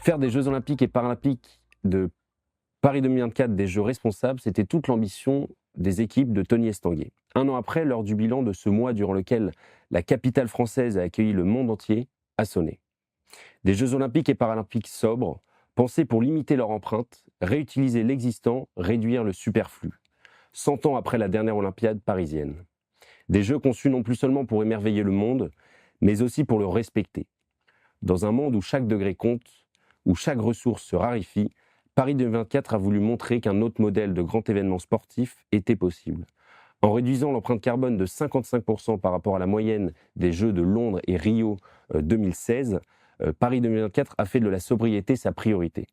Faire des Jeux olympiques et paralympiques de Paris 2024 des Jeux responsables, c'était toute l'ambition des équipes de Tony Estanguet. Un an après, l'heure du bilan de ce mois durant lequel la capitale française a accueilli le monde entier a sonné. Des Jeux olympiques et paralympiques sobres, pensés pour limiter leur empreinte, réutiliser l'existant, réduire le superflu. 100 ans après la dernière Olympiade parisienne. Des Jeux conçus non plus seulement pour émerveiller le monde, mais aussi pour le respecter. Dans un monde où chaque degré compte, où chaque ressource se raréfie, Paris 2024 a voulu montrer qu'un autre modèle de grand événement sportif était possible. En réduisant l'empreinte carbone de 55% par rapport à la moyenne des Jeux de Londres et Rio 2016, Paris 2024 a fait de la sobriété sa priorité.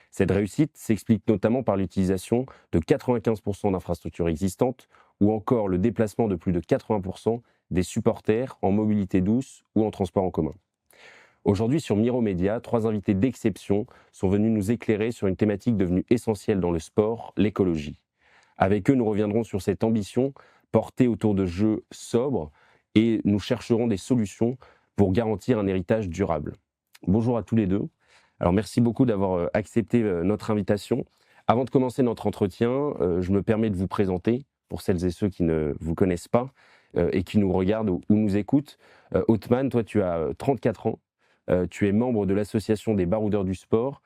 Cette réussite s'explique notamment par l'utilisation de 95% d'infrastructures existantes ou encore le déplacement de plus de 80% des supporters en mobilité douce ou en transport en commun. Aujourd'hui, sur Miro Média, 3 invités d'exception sont venus nous éclairer sur une thématique devenue essentielle dans le sport, l'écologie. Avec eux, nous reviendrons sur cette ambition portée autour de jeux sobres et nous chercherons des solutions pour garantir un héritage durable. Bonjour à tous les deux. Alors merci beaucoup d'avoir accepté notre invitation. Avant de commencer notre entretien, je me permets de vous présenter pour celles et ceux qui ne vous connaissent pas et qui nous regardent ou nous écoutent. Othman, toi tu as 34 ans. Tu es membre de l'association des baroudeurs du sport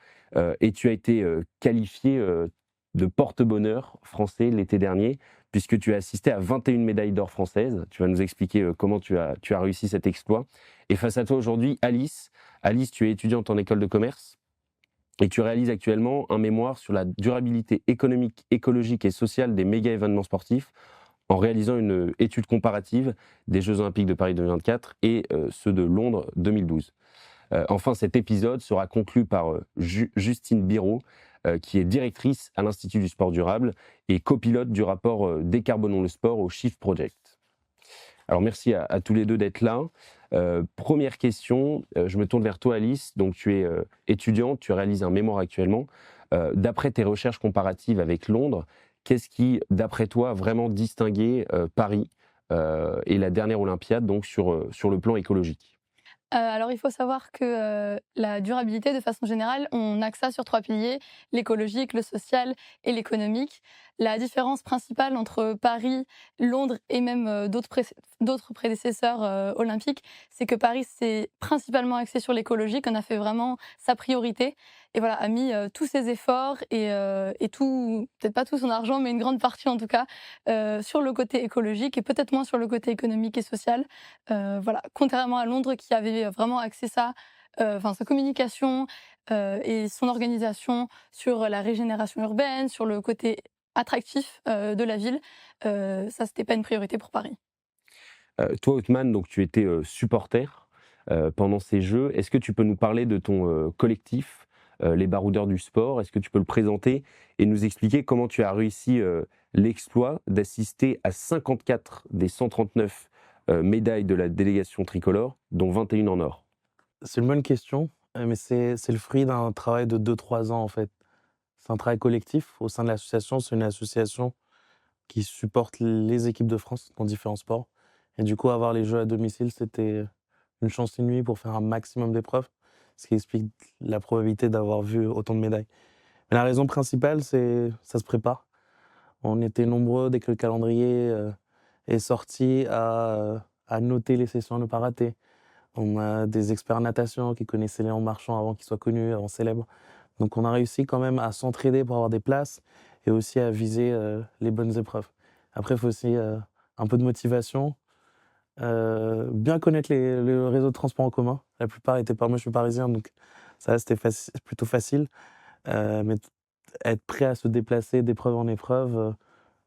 et tu as été qualifié de porte-bonheur français l'été dernier, puisque tu as assisté à 21 médailles d'or françaises. Tu vas nous expliquer comment tu as réussi cet exploit. Et face à toi aujourd'hui, Alice. Alice, tu es étudiante en école de commerce et tu réalises actuellement un mémoire sur la durabilité économique, écologique et sociale des méga-événements sportifs en réalisant une étude comparative des Jeux olympiques de Paris 2024 et ceux de Londres 2012. Enfin, cet épisode sera conclu par Justine Biraud, qui est directrice à l'Institut du sport durable et copilote du rapport Décarbonons le sport au Shift Project. Alors merci à tous les deux d'être là. Première question, je me tourne vers toi Alice. Donc tu es étudiante, tu réalises un mémoire actuellement. D'après tes recherches comparatives avec Londres, qu'est-ce qui, d'après toi, a vraiment distingué Paris et la dernière Olympiade donc sur le plan écologique? Alors il faut savoir que, la durabilité de façon générale, on axe ça sur 3 piliers: l'écologique, le social et l'économique. La différence principale entre Paris, Londres et même, d'autres prédécesseurs, olympiques, c'est que Paris s'est principalement axé sur l'écologique, on a fait vraiment sa priorité et voilà, a mis, tous ses efforts et tout peut-être pas tout son argent, mais une grande partie en tout cas, sur le côté écologique et peut-être moins sur le côté économique et social. Voilà, contrairement à Londres qui avait vraiment axé ça, enfin sa communication, et son organisation sur la régénération urbaine, sur le côté attractif, de la ville. Ça, c'était pas une priorité pour Paris. Toi, Othman, donc tu étais supporter pendant ces Jeux. Est-ce que tu peux nous parler de ton collectif, les Baroudeurs du sport? Est-ce que tu peux le présenter et nous expliquer comment tu as réussi l'exploit d'assister à 54 des 139 médailles de la délégation tricolore, dont 21 en or? C'est une bonne question, mais c'est le fruit d'un travail de 2 3 ans, en fait. C'est un travail collectif au sein de l'association. C'est une association qui supporte les équipes de France dans différents sports et du coup, avoir les Jeux à domicile, c'était une chance inouïe pour faire un maximum d'épreuves, ce qui explique la probabilité d'avoir vu autant de médailles. Mais la raison principale, c'est ça se prépare. On était nombreux dès que le calendrier, est sorti à noter les sessions à ne pas rater. On a des experts natation qui connaissaient Léon Marchand avant qu'il soit connu, avant célèbre. Donc on a réussi quand même à s'entraider pour avoir des places et aussi à viser, les bonnes épreuves. Après, il faut aussi, un peu de motivation, bien connaître le réseau de transport en commun. La plupart étaient par moi, je suis parisien, donc ça c'était plutôt facile, mais être prêt à se déplacer d'épreuve en épreuve,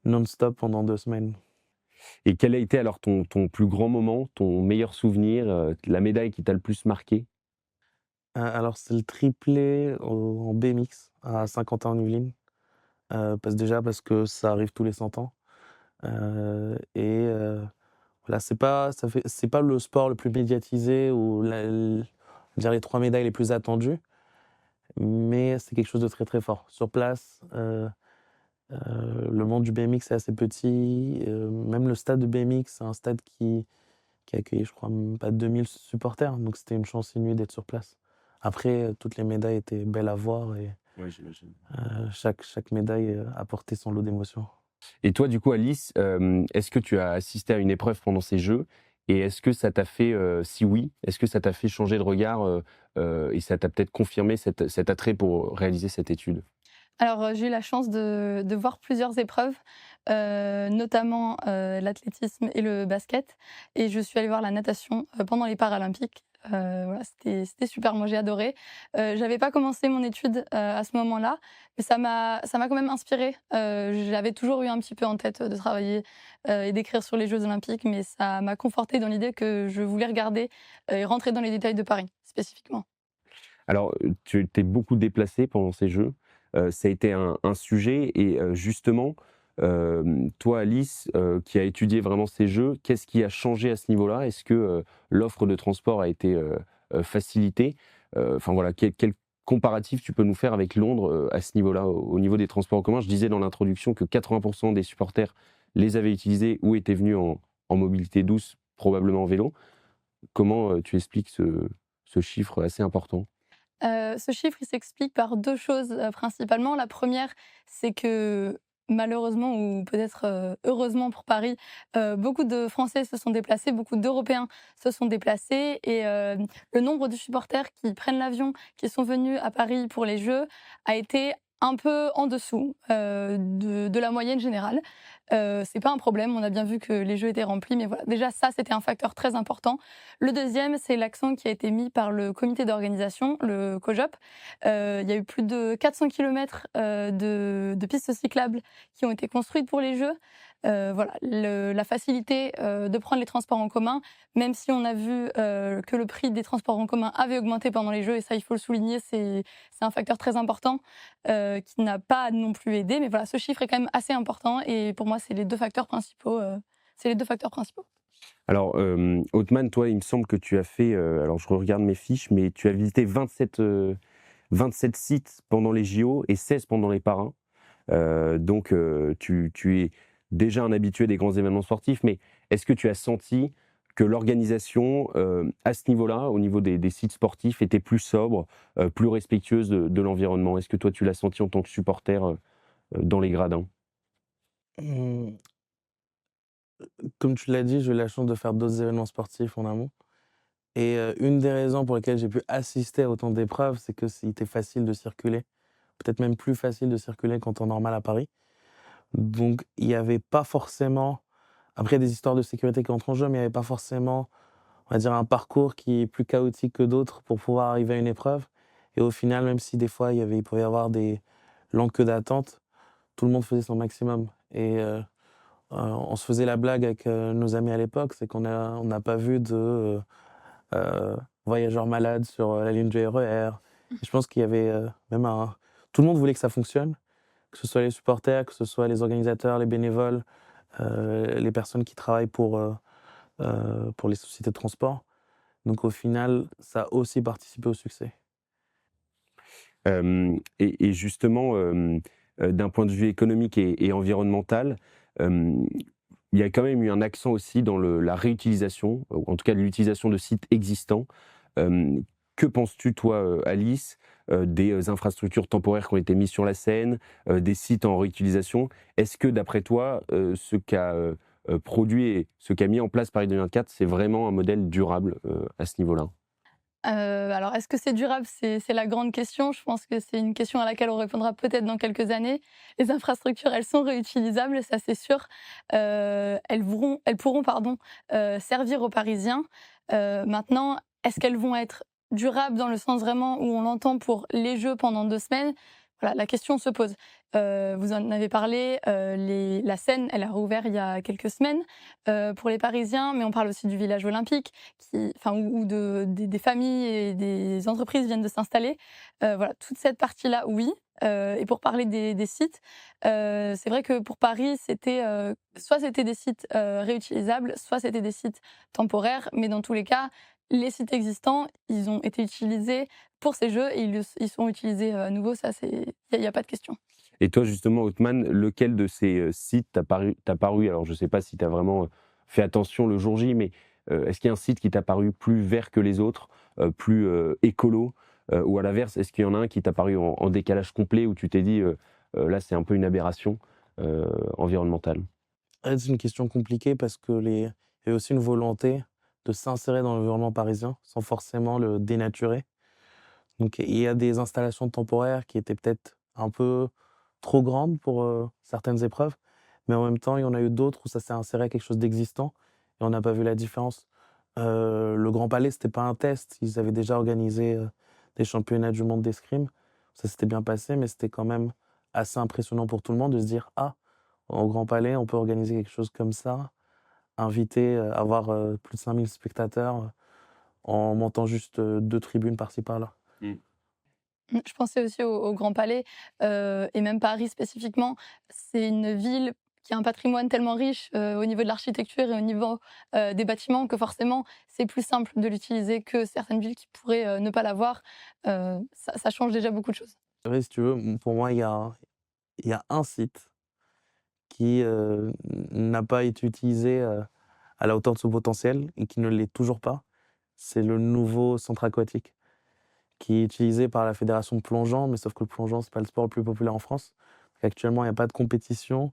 non-stop pendant 2 semaines. Et quel a été alors ton plus grand moment, ton meilleur souvenir, la médaille qui t'a le plus marqué? Alors c'est le triplé en BMX à Saint-Quentin-en-Yvelines, parce que ça arrive tous les 100 ans, voilà, c'est pas le sport le plus médiatisé ou dire les 3 médailles les plus attendues, mais c'est quelque chose de très, très fort. Sur place, le monde du BMX est assez petit, même le stade de BMX, c'est un stade qui accueillait, je crois, même pas 2 000 supporters, donc c'était une chance inouïe d'être sur place. Après, toutes les médailles étaient belles à voir et Ouais, j'imagine. chaque médaille apportait son lot d'émotions. Et toi, du coup, Alice, est-ce que tu as assisté à une épreuve pendant ces Jeux? Et est-ce que ça t'a fait, si oui, est-ce que ça t'a fait changer de regard et ça t'a peut-être confirmé cet attrait pour réaliser cette étude? Alors, j'ai eu la chance de voir plusieurs épreuves, notamment, l'athlétisme et le basket, et je suis allée voir la natation, pendant les Paralympiques. Voilà, c'était super, moi j'ai adoré. J'avais pas commencé mon étude, à ce moment-là, mais ça m'a quand même inspirée. J'avais toujours eu un petit peu en tête, de travailler, et d'écrire sur les Jeux olympiques, mais ça m'a confortée dans l'idée que je voulais regarder, et rentrer dans les détails de Paris, spécifiquement. Alors, tu t'es beaucoup déplacée pendant ces Jeux, ça a été un sujet et justement, toi Alice, qui a étudié vraiment ces Jeux, qu'est-ce qui a changé à ce niveau-là? Est-ce que, l'offre de transport a été, facilitée? Enfin voilà, quel comparatif tu peux nous faire avec Londres, à ce niveau-là, au niveau des transports en commun? Je disais dans l'introduction que 80 des supporters les avaient utilisés ou étaient venus en mobilité douce, probablement en vélo. Comment, tu expliques ce chiffre assez important? Ce chiffre, il s'explique par 2 choses, principalement. La première, c'est que malheureusement ou peut-être, heureusement pour Paris, beaucoup de Français se sont déplacés, beaucoup d'Européens se sont déplacés, et le nombre de supporters qui prennent l'avion, qui sont venus à Paris pour les Jeux, a été un peu en dessous, de la moyenne générale. C'est pas un problème, on a bien vu que les Jeux étaient remplis, mais voilà, déjà ça, c'était un facteur très important. Le deuxième, c'est l'accent qui a été mis par le comité d'organisation, le COJOP. Il y a eu plus de 400 kilomètres de pistes cyclables qui ont été construites pour les Jeux. Voilà, la facilité de prendre les transports en commun, même si on a vu que le prix des transports en commun avait augmenté pendant les Jeux, et ça, il faut le souligner, c'est un facteur très important qui n'a pas non plus aidé. Mais voilà, ce chiffre est quand même assez important, et pour moi, c'est les deux facteurs principaux. C'est les deux facteurs principaux. Alors, Othman, toi, il me semble que tu as fait, alors je regarde mes fiches, mais tu as visité 27 sites pendant les JO et 16 pendant les Parins. Donc, tu es déjà un habitué des grands événements sportifs, mais est-ce que tu as senti que l'organisation, à ce niveau-là, au niveau des sites sportifs, était plus sobre, plus respectueuse de l'environnement? Est-ce que toi, tu l'as senti en tant que supporter, dans les gradins? Mmh, Comme tu l'as dit, j'ai eu la chance de faire d'autres événements sportifs en amont et une des raisons pour lesquelles j'ai pu assister à autant d'épreuves, c'est que c'était facile de circuler, peut-être même plus facile de circuler qu'en temps normal à Paris. Donc il y avait pas forcément, après il y a des histoires de sécurité qui entrent en jeu, mais il y avait pas forcément, on va dire, un parcours qui est plus chaotique que d'autres pour pouvoir arriver à une épreuve, et au final, même si des fois il pouvait y avoir des longues queues d'attente, tout le monde faisait son maximum et on se faisait la blague avec, nos amis à l'époque, c'est on n'a pas vu de, voyageurs malades sur, la ligne du RER. Et je pense qu'il y avait, même un tout le monde voulait que ça fonctionne, que ce soit les supporters, que ce soit les organisateurs, les bénévoles, les personnes qui travaillent pour les sociétés de transport. Donc au final, ça a aussi participé au succès. Et justement, d'un point de vue économique et environnemental, hem, il y a quand même eu un accent aussi dans la réutilisation, ou en tout cas l'utilisation de sites existants. Hem, que penses-tu toi, Alice, des infrastructures temporaires qui ont été mises sur la Seine, des sites en réutilisation? Est-ce que d'après toi, ce qu'a, produit et ce qu'a mis en place Paris 2024, c'est vraiment un modèle durable, à ce niveau-là? Alors, est-ce que c'est durable? C'est la grande question. Je pense que c'est une question à laquelle on répondra peut-être dans quelques années. Les infrastructures, elles sont réutilisables, ça c'est sûr. Elles pourront, pardon, servir aux Parisiens. Maintenant, est-ce qu'elles vont être durables dans le sens vraiment où on l'entend pour les Jeux pendant 2 semaines? Voilà, la question se pose. Vous en avez parlé, la Seine, elle a rouvert il y a quelques semaines, pour les Parisiens, mais on parle aussi du village olympique où des familles et des entreprises viennent de s'installer. Voilà, toute cette partie-là, oui. Et pour parler des sites, c'est vrai que pour Paris, soit c'était des sites réutilisables, soit c'était des sites temporaires, mais dans tous les cas, les sites existants, ils ont été utilisés pour ces Jeux, et ils sont utilisés à nouveau, ça il y a pas de question. Et toi, justement, Othman, lequel de ces, sites t'a paru, alors je ne sais pas si tu as vraiment, fait attention le jour J, mais, est-ce qu'il y a un site qui t'a paru plus vert que les autres, plus, écolo, Ou à l'inverse, est-ce qu'il y en a un qui t'a paru en décalage complet où tu t'es dit là c'est un peu une aberration environnementale? C'est une question compliquée parce que il y a aussi une volonté de s'insérer dans l'environnement parisien sans forcément le dénaturer. Donc il y a des installations temporaires qui étaient peut-être un peu trop grandes pour, certaines épreuves, mais en même temps, il y en a eu d'autres où ça s'est inséré à quelque chose d'existant et on n'a pas vu la différence. Le Grand Palais, c'était pas un test, ils avaient déjà organisé, des championnats du monde d'escrime. Ça s'était bien passé, mais c'était quand même assez impressionnant pour tout le monde de se dire: «Ah, au Grand Palais, on peut organiser quelque chose comme ça, inviter, avoir, plus de 5 000 spectateurs, en montant juste, 2 tribunes par-ci par-là». Je pensais aussi au Grand Palais, et même Paris spécifiquement. C'est une ville qui a un patrimoine tellement riche, au niveau de l'architecture et au niveau, des bâtiments que forcément, c'est plus simple de l'utiliser que certaines villes qui pourraient, ne pas l'avoir. Ça change déjà beaucoup de choses. Ouais, si tu veux, pour moi, il y a un site qui, n'a pas été utilisé, à la hauteur de son potentiel et qui ne l'est toujours pas. C'est le nouveau centre aquatique qui est utilisé par la fédération de plongeon, mais sauf que le plongeon, c'est pas le sport le plus populaire en France. Actuellement, il y a pas de compétition,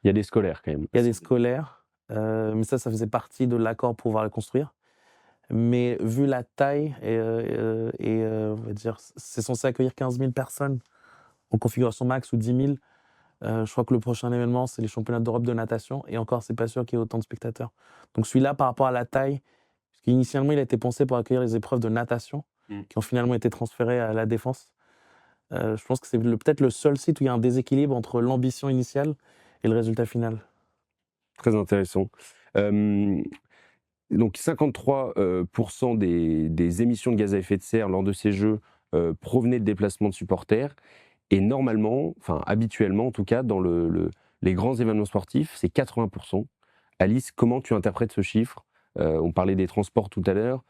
Il y a des scolaires quand même. il y a des scolaires, mais ça faisait partie de l'accord pour pouvoir le construire. Mais vu la taille on va dire, c'est censé accueillir 15 000 personnes en configuration max ou 10 000. Je crois que le prochain événement, c'est les championnats d'Europe de natation et encore, c'est pas sûr qu'il y ait autant de spectateurs. Donc celui-là, par rapport à la taille, parce qu'initialement, il a été pensé pour accueillir les épreuves de natation qui ont finalement été transférées à la Défense. Je pense que c'est peut-être le seul site où il y a un déséquilibre entre l'ambition initiale et le résultat final. Très intéressant. Donc 53 des émissions de gaz à effet de serre lors de ces Jeux provenaient de déplacements de supporters. Et normalement, enfin habituellement en tout cas, dans les grands événements sportifs, c'est 80%. Alice, comment tu interprètes ce chiffre? On parlait des transports tout à l'heure.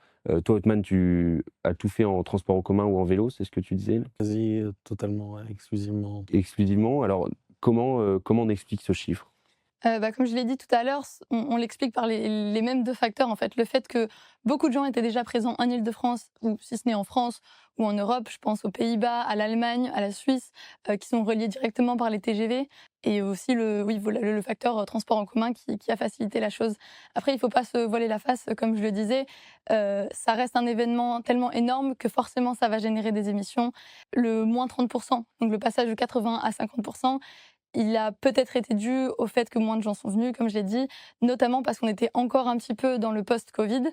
Toi, Othman, tu as tout fait en transport en commun ou en vélo, c'est ce que tu disais? Quasi totalement, ouais, exclusivement. Exclusivement. Alors, comment on explique ce chiffre? Comme je l'ai dit tout à l'heure, on l'explique par les mêmes 2 facteurs, en fait. Le fait que beaucoup de gens étaient déjà présents en Île-de-France ou si ce n'est en France ou en Europe. Je pense aux Pays-Bas, à l'Allemagne, à la Suisse, qui sont reliés directement par les TGV et aussi le facteur, transport en commun qui a facilité la chose. Après, il ne faut pas se voiler la face, comme je le disais, ça reste un événement tellement énorme que forcément ça va générer des émissions. Le moins 30, donc le passage de 80 à 50, il a peut-être été dû au fait que moins de gens sont venus, comme je l'ai dit, notamment parce qu'on était encore un petit peu dans le post-Covid.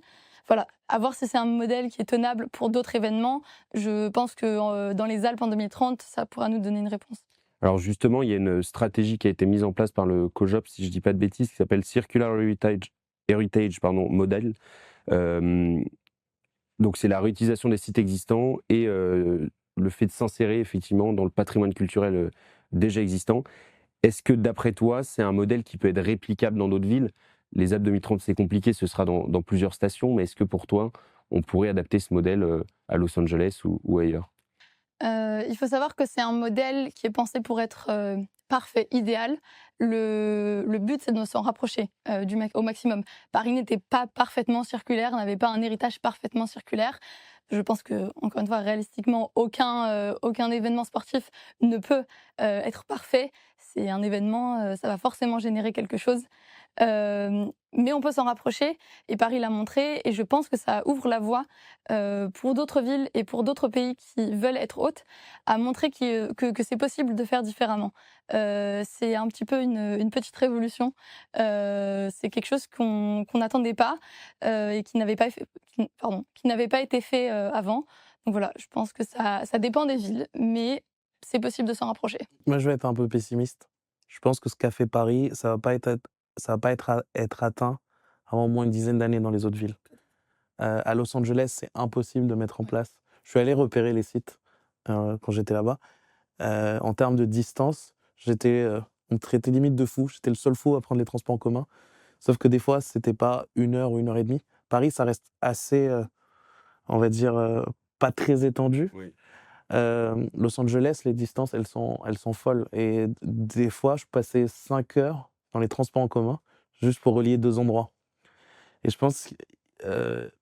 Voilà, à voir si c'est un modèle qui est tenable pour d'autres événements. Je pense que dans les Alpes en 2030, ça pourra nous donner une réponse. Alors justement, il y a une stratégie qui a été mise en place par le COJOP, si je ne dis pas de bêtises, qui s'appelle Circular Heritage Model. Donc c'est la réutilisation des sites existants et le fait de s'insérer effectivement dans le patrimoine culturel déjà existant. Est-ce que d'après toi, c'est un modèle qui peut être réplicable dans d'autres villes? Les Alpes 2030, c'est compliqué, ce sera dans plusieurs stations, mais est-ce que pour toi, on pourrait adapter ce modèle à Los Angeles ou ailleurs? Il faut savoir que c'est un modèle qui est pensé pour être, parfait, idéal. Le but, c'est de s'en rapprocher, au maximum. Paris n'était pas parfaitement circulaire, n'avait pas un héritage parfaitement circulaire. Je pense qu'encore une fois, réalistiquement, aucun événement sportif ne peut, être parfait. C'est un événement, ça va forcément générer quelque chose. Mais on peut s'en rapprocher et Paris l'a montré et je pense que ça ouvre la voie, pour d'autres villes et pour d'autres pays qui veulent être hôtes, à montrer que c'est possible de faire différemment. C'est un petit peu une petite révolution. C'est quelque chose qu'on n'attendait pas, et qui n'avait pas été fait, avant. Donc voilà, je pense que ça dépend des villes, mais c'est possible de s'en rapprocher. Moi, je vais être un peu pessimiste. Je pense que ce qu'a fait Paris, ça va pas être atteint avant au moins une dizaine d'années dans les autres villes. À Los Angeles, c'est impossible de mettre en place. Je suis allé repérer les sites, quand j'étais là-bas. En termes de distance, on me traitait limite de fou. J'étais le seul fou à prendre les transports en commun. Sauf que des fois, c'était pas 1 heure ou 1 heure et demie. Paris, ça reste assez, on va dire, pas très étendu. Oui. Los Angeles, les distances, elles sont folles et des fois, je passais 5 heures dans les transports en commun juste pour relier 2 endroits et je pense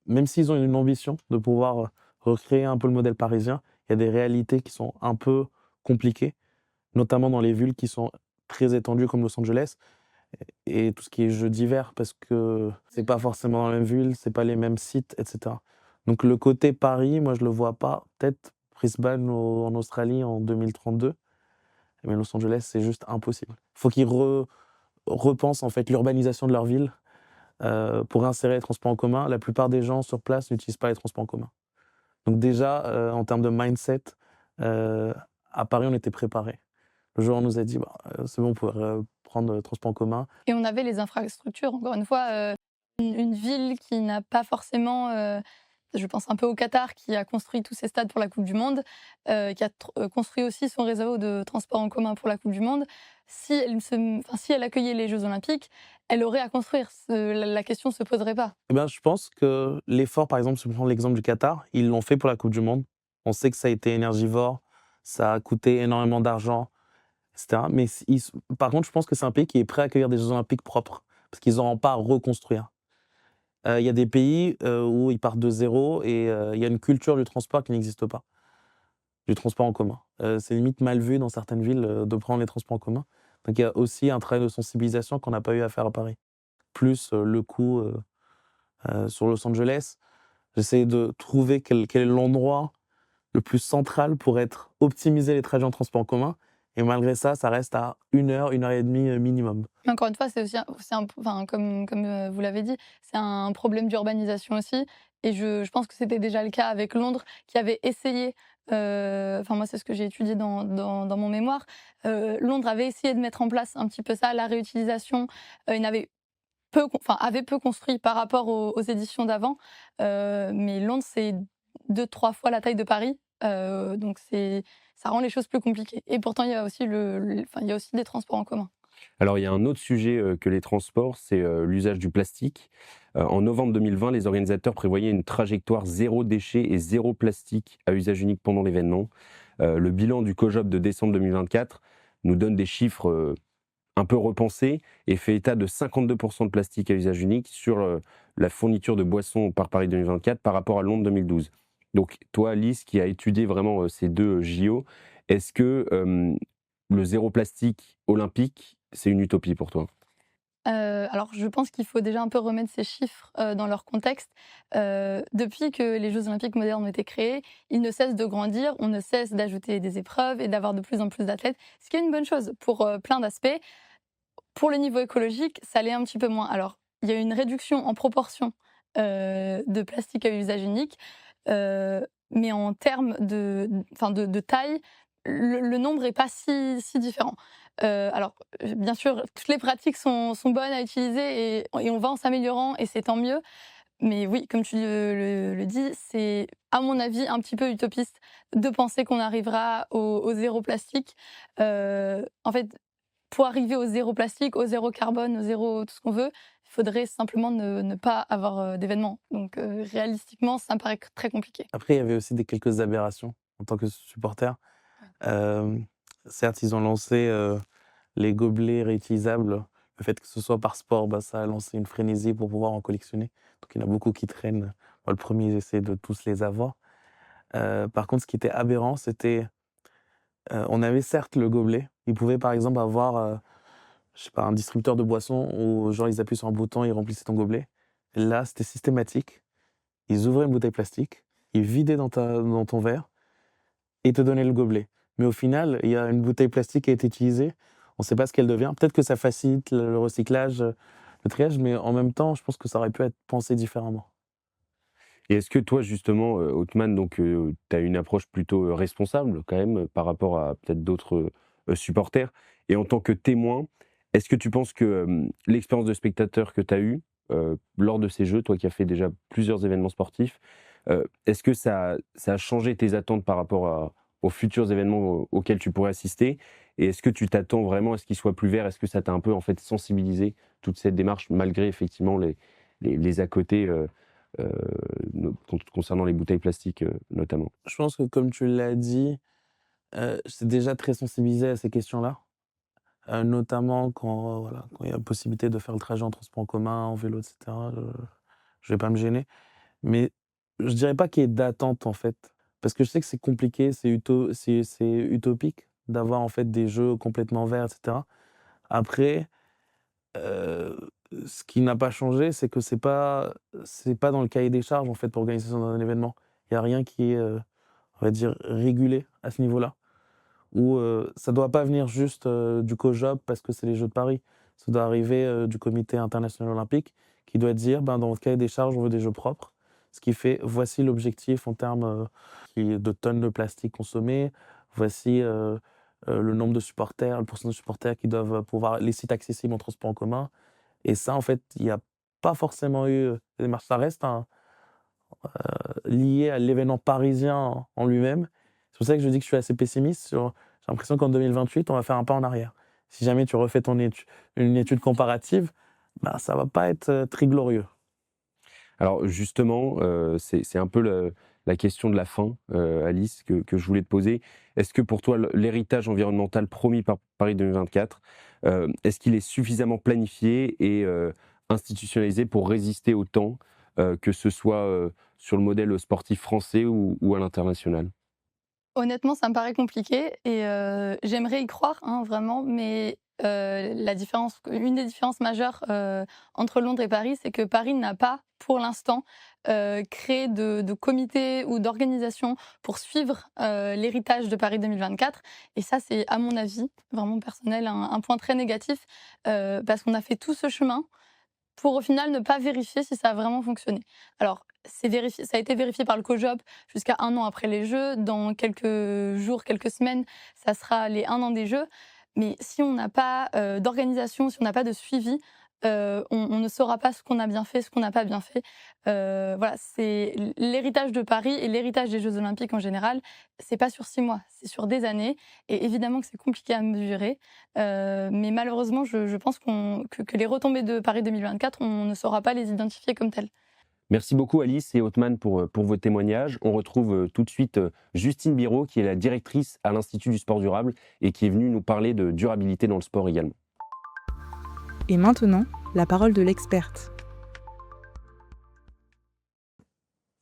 même s'ils ont une ambition de pouvoir, recréer un peu le modèle parisien. Il y a des réalités qui sont un peu compliquées, notamment dans les villes qui sont très étendues comme Los Angeles et tout ce qui est jeux d'hiver parce que c'est pas forcément dans la même ville, c'est pas les mêmes sites, etc. Donc le côté Paris, moi je le vois pas. Peut-être Brisbane en Australie en 2032, mais Los Angeles c'est juste impossible. Faut qu'ils repensent en fait l'urbanisation de leur ville pour insérer les transports en commun. La plupart des gens sur place n'utilisent pas les transports en commun. Donc déjà, en termes de mindset, à Paris, on était préparés. Le jour où on nous a dit, bah, c'est bon, on peut prendre le transport en commun. Et on avait les infrastructures, encore une fois, une ville qui n'a pas forcément, je pense un peu au Qatar qui a construit tous ses stades pour la Coupe du Monde, qui a construit aussi son réseau de transport en commun pour la Coupe du Monde. Si elle accueillait les Jeux Olympiques, elle aurait à construire. La question ne se poserait pas. Eh ben, je pense que l'effort, par exemple, si on prend l'exemple du Qatar, ils l'ont fait pour la Coupe du Monde. On sait que ça a été énergivore, ça a coûté énormément d'argent, etc. Mais par contre, je pense que c'est un pays qui est prêt à accueillir des Jeux Olympiques propres, parce qu'ils n'auront pas à reconstruire. Il y a des pays où ils partent de zéro et il y a une culture du transport qui n'existe pas, du transport en commun. C'est limite mal vu dans certaines villes de prendre les transports en commun. Donc il y a aussi un travail de sensibilisation qu'on n'a pas eu à faire à Paris. Plus le coût sur Los Angeles, j'essaie de trouver quel est l'endroit le plus central pour optimiser les trajets en transport en commun. Et malgré ça, ça reste à 1 heure et demie minimum. Mais encore une fois, c'est aussi comme vous l'avez dit, c'est un problème d'urbanisation aussi. Et je pense que c'était déjà le cas avec Londres, qui avait essayé, moi c'est ce que j'ai étudié dans mon mémoire, Londres avait essayé de mettre en place un petit peu ça, la réutilisation. Il n'avait avait peu construit par rapport aux éditions d'avant. Mais Londres, c'est 2-3 fois la taille de Paris. Donc ça rend les choses plus compliquées. Et pourtant, il y a aussi il y a aussi des transports en commun. Alors, il y a un autre sujet que les transports, c'est l'usage du plastique. En novembre 2020, les organisateurs prévoyaient une trajectoire zéro déchet et zéro plastique à usage unique pendant l'événement. Le bilan du COJOP de décembre 2024 nous donne des chiffres un peu repensés et fait état de 52% de plastique à usage unique sur la fourniture de boissons par Paris 2024 par rapport à Londres 2012. Donc, toi, Alice, qui a étudié vraiment ces deux JO, est-ce que le zéro plastique olympique, c'est une utopie pour toi? Alors je pense qu'il faut déjà un peu remettre ces chiffres, dans leur contexte. Depuis que les Jeux olympiques modernes ont été créés, ils ne cessent de grandir, on ne cesse d'ajouter des épreuves et d'avoir de plus en plus d'athlètes, ce qui est une bonne chose pour, plein d'aspects. Pour le niveau écologique, ça l'est un petit peu moins. Alors, il y a une réduction en proportion, de plastique à usage unique, mais en termes de taille, le nombre est pas si différent. Alors, bien sûr, toutes les pratiques sont bonnes à utiliser et on va en s'améliorant et c'est tant mieux. Mais oui, comme tu le dis, c'est à mon avis un petit peu utopiste de penser qu'on arrivera au zéro plastique. En fait, pour arriver au zéro plastique, au zéro carbone, au zéro tout ce qu'on veut, il faudrait simplement ne pas avoir, d'événements. Donc réalistiquement, ça me paraît très compliqué. Après, il y avait aussi quelques aberrations en tant que supporter. Certes, ils ont lancé les gobelets réutilisables. Le fait que ce soit par sport, bah, ça a lancé une frénésie pour pouvoir en collectionner. Donc il y en a beaucoup qui traînent. Moi, le premier, j'essaie de tous les avoir. Par contre, ce qui était aberrant, c'était on avait certes le gobelet. Ils pouvaient par exemple avoir je sais pas, un distributeur de boissons où genre ils appuient sur un bouton, ils remplissaient ton gobelet. Et là, c'était systématique. Ils ouvraient une bouteille plastique, ils vidaient dans ton verre et te donnaient le gobelet. Mais au final, il y a une bouteille plastique qui a été utilisée, on ne sait pas ce qu'elle devient. Peut-être que ça facilite le recyclage, le triage, mais en même temps, je pense que ça aurait pu être pensé différemment. Et est-ce que toi, justement, Othman, donc, tu as une approche plutôt responsable quand même par rapport à peut-être d'autres supporters. Et en tant que témoin, est-ce que tu penses que l'expérience de spectateur que tu as eue lors de ces Jeux, toi qui as fait déjà plusieurs événements sportifs, est-ce que ça a changé tes attentes par rapport aux futurs événements auxquels tu pourrais assister? Et est-ce que tu t'attends vraiment à ce qu'ils soient plus verts? Est-ce que ça t'a un peu en fait sensibilisé toute cette démarche malgré effectivement les à côté concernant les bouteilles plastiques notamment? Je pense que comme tu l'as dit, j'étais déjà très sensibilisé à ces questions-là, notamment quand, voilà, quand il y a possibilité de faire le trajet en transport en commun, en vélo et cetera, je vais pas me gêner. Mais Je dirais pas qu'il y ait d'attente, en fait, parce que je sais que c'est compliqué, c'est utopique d'avoir, en fait, des jeux complètement verts et cetera. Après, heu, ce qui n'a pas changé, c'est que c'est pas dans le cahier des charges, en fait, pour l'organisation d'un événement. Il y a rien qui est, on va dire, régulé à ce niveau-là. Ou ça doit pas venir juste, du COJOP parce que c'est les Jeux de Paris. Ça doit arriver, du Comité international olympique qui doit dire: «Ben, dans le cahier des charges, on veut des jeux propres». Ce qui fait: voici l'objectif en termes, de tonnes de plastique consommées, voici, le nombre de supporters, le pourcentage de supporters qui doivent pouvoir les sites accessibles en transport en commun et ça, en fait, il y a pas forcément eu, des démarches. Ça reste lié à l'événement parisien en lui-même. C'est pour ça que je dis que je suis assez pessimiste j'ai l'impression qu'en 2028, on va faire un pas en arrière. Si jamais tu refais une étude comparative, bah, ça va pas être, très glorieux. Alors justement, c'est un peu la question de la fin, Alice, que je voulais te poser. Est-ce que pour toi, l'héritage environnemental promis par Paris 2024, est-ce qu'il est suffisamment planifié et institutionnalisé pour résister au temps, que ce soit sur le modèle sportif français ou à l'international? Honnêtement, ça me paraît compliqué et j'aimerais y croire, hein, vraiment, mais une des différences majeures, entre Londres et Paris, c'est que Paris n'a pas, pour l'instant, créé de comité ou d'organisation pour suivre, l'héritage de Paris 2024 et ça, c'est à mon avis, vraiment personnel, un point très négatif, parce qu'on a fait tout ce chemin pour au final ne pas vérifier si ça a vraiment fonctionné. Alors, ça a été vérifié par le COJOP jusqu'à 1 an après les Jeux. Dans quelques jours, quelques semaines, ça sera les 1 an des Jeux. Mais si on n'a pas d'organisation, si on n'a pas de suivi, on ne saura pas ce qu'on a bien fait, ce qu'on n'a pas bien fait. Voilà, c'est l'héritage de Paris et l'héritage des Jeux Olympiques en général, c'est pas sur 6 mois, c'est sur des années. Et évidemment que c'est compliqué à mesurer. Mais malheureusement, je pense que les retombées de Paris 2024, on ne saura pas les identifier comme telles. Merci beaucoup Alice et Othman pour vos témoignages. On retrouve tout de suite Justine Biraud, qui est la directrice à l'Institut du sport durable et qui est venue nous parler de durabilité dans le sport également. Et maintenant, la parole de l'experte.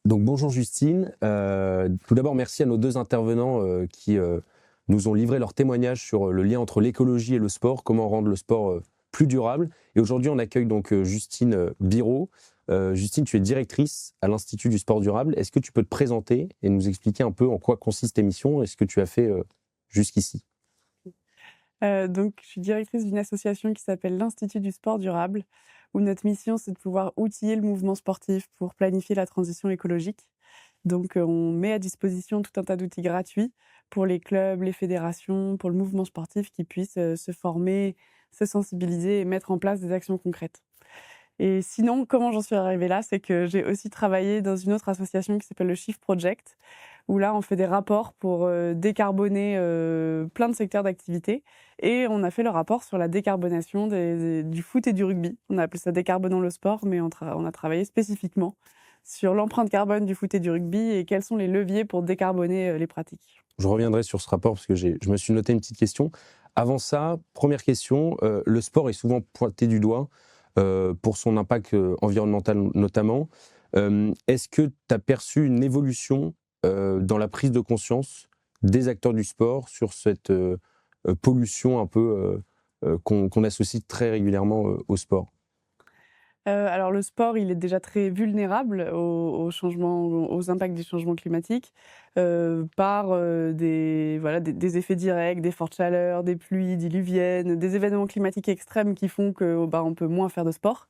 Donc bonjour Justine. Tout d'abord, merci à nos deux intervenants qui nous ont livré leur témoignage sur le lien entre l'écologie et le sport, comment rendre le sport plus durable. Et aujourd'hui, on accueille donc Justine Biraud. Justine, tu es directrice à l'Institut du sport durable. Est-ce que tu peux te présenter et nous expliquer un peu en quoi consiste tes missions et ce que tu as fait jusqu'ici? Donc, je suis directrice d'une association qui s'appelle l'Institut du sport durable, où notre mission, c'est de pouvoir outiller le mouvement sportif pour planifier la transition écologique. Donc, on met à disposition tout un tas d'outils gratuits pour les clubs, les fédérations, pour le mouvement sportif qui puissent se former, se sensibiliser et mettre en place des actions concrètes. Et sinon, comment j'en suis arrivée là, c'est que j'ai aussi travaillé dans une autre association qui s'appelle le Shift Project, où là, on fait des rapports pour décarboner plein de secteurs d'activité. Et on a fait le rapport sur la décarbonation du foot et du rugby. On a appelé ça Décarbonons le sport, mais on a travaillé spécifiquement sur l'empreinte carbone du foot et du rugby et quels sont les leviers pour décarboner les pratiques. Je reviendrai sur ce rapport parce que je me suis noté une petite question. Avant ça, première question, le sport est souvent pointé du doigt pour son impact environnemental notamment. Est-ce que tu as perçu une évolution dans la prise de conscience des acteurs du sport sur cette pollution un peu qu'on associe très régulièrement au sport? Alors le sport, il est déjà très vulnérable aux impacts du changement climatique, par, des effets directs, des fortes chaleurs, des pluies diluviennes, des événements climatiques extrêmes qui font que, on peut moins faire de sport